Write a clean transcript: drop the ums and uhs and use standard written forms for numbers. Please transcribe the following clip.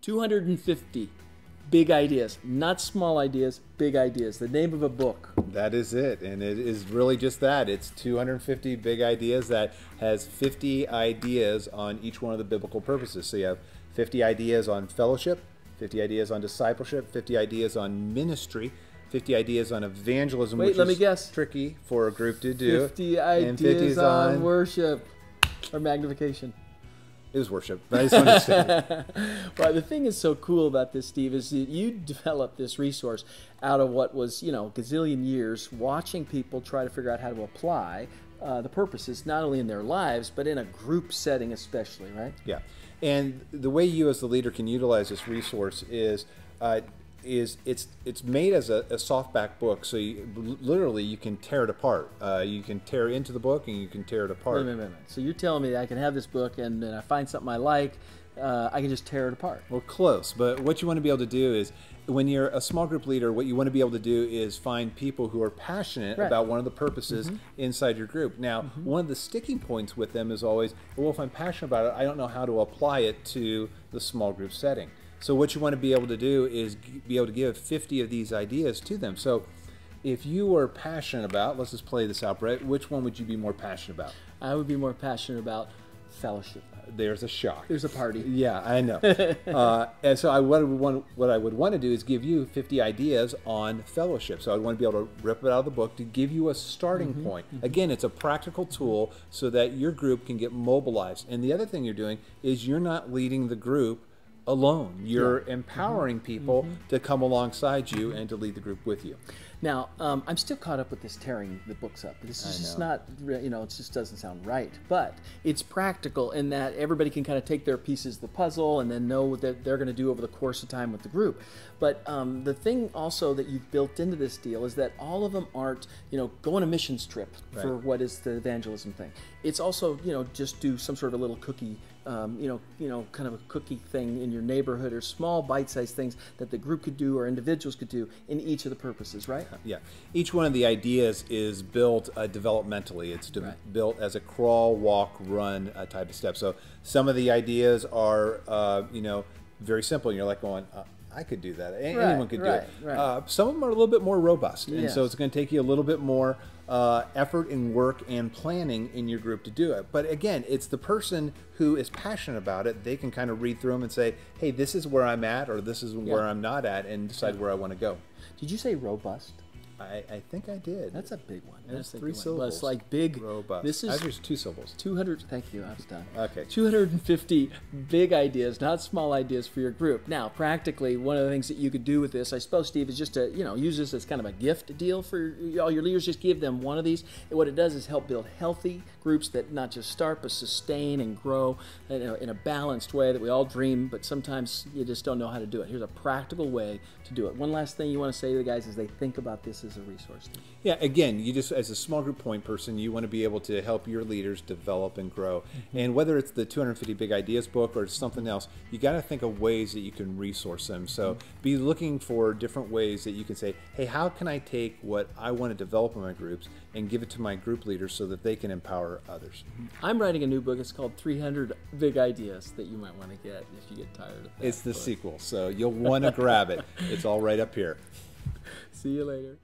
250 big ideas, not small ideas, big ideas. The name of a book. That is it, and it is really just that. It's 250 big ideas that has 50 ideas on each one of the biblical purposes. So you have 50 ideas on fellowship, 50 ideas on discipleship, 50 ideas on ministry, 50 ideas on evangelism, Wait, which let me is guess. tricky for a group to do. 50 and 50 ideas is on worship or magnification. It was worship, but I just wanted to say. Well, the thing is so cool about this, Steve, is that you developed this resource out of what was, gazillion years watching people try to figure out how to apply the purposes, not only in their lives, but in a group setting especially, right? Yeah. And the way you as the leader can utilize this resource is it's made as a softback book, so literally you can tear it apart. You can tear into the book and you can tear it apart. Wait. So you're telling me that I can have this book and I find something I like, I can just tear it apart? Well, close. But what you want to be able to do is, when you're a small group leader, what you want to be able to do is find people who are passionate about one of the purposes inside your group. Now, one of the sticking points with them is always, well, if I'm passionate about it, I don't know how to apply it to the small group setting. So what you want to be able to do is be able to give 50 of these ideas to them. So if you are passionate about, let's just play this out, Brett, which one would you be more passionate about? I would be more passionate about fellowship. There's a shock. There's a party. Yeah, I know. And so what I would want to do is give you 50 ideas on fellowship. So I want to be able to rip it out of the book to give you a starting point. Again, it's a practical tool so that your group can get mobilized. And the other thing you're doing is you're not leading the group alone. You're empowering people to come alongside you and to lead the group with you. Now, I'm still caught up with this tearing the books up. This is just not, it just doesn't sound right. But it's practical in that everybody can kind of take their pieces of the puzzle and then know what they're going to do over the course of time with the group. But the thing also that you've built into this deal is that all of them aren't, go on a missions trip for what is the evangelism thing. It's also, just do some sort of a little cookie, kind of a cookie thing in your neighborhood, or small bite-sized things that the group could do or individuals could do in each of the purposes, right? Yeah. Each one of the ideas is built developmentally. It's built as a crawl, walk, run type of step. So some of the ideas are, very simple. And you're like going, I could do that. Anyone could do it. Some of them are a little bit more robust. And so it's going to take you a little bit more effort and work and planning in your group to do it. But again, it's the person who is passionate about it. They can kind of read through them and say, hey, this is where I'm at, or this is where I'm not at, and decide where I want to go. Did you say robust? I think I did. That's a big one. That's 3 syllables. Well, it's like big. Robust. This is there's 2 syllables. 200. Thank you. I was done. Okay. 250 big ideas, not small ideas for your group. Now, practically, one of the things that you could do with this, I suppose, Steve, is just to use this as kind of a gift deal for all your leaders. Just give them one of these. And what it does is help build healthy groups that not just start but sustain and grow in a balanced way that we all dream, but sometimes you just don't know how to do it. Here's a practical way to do it. One last thing you want to say to the guys as they think about this as a resource, Steve. Yeah, again, you just, as a small group point person, you want to be able to help your leaders develop and grow. And whether it's the 250 Big Ideas book or something else, you got to think of ways that you can resource them. So be looking for different ways that you can say, hey, how can I take what I want to develop in my groups and give it to my group leaders so that they can empower others? I'm writing a new book. It's called 300 Big Ideas that you might want to get if you get tired of that. It's the sequel, so you'll want to grab it. It's all right up here. See you later.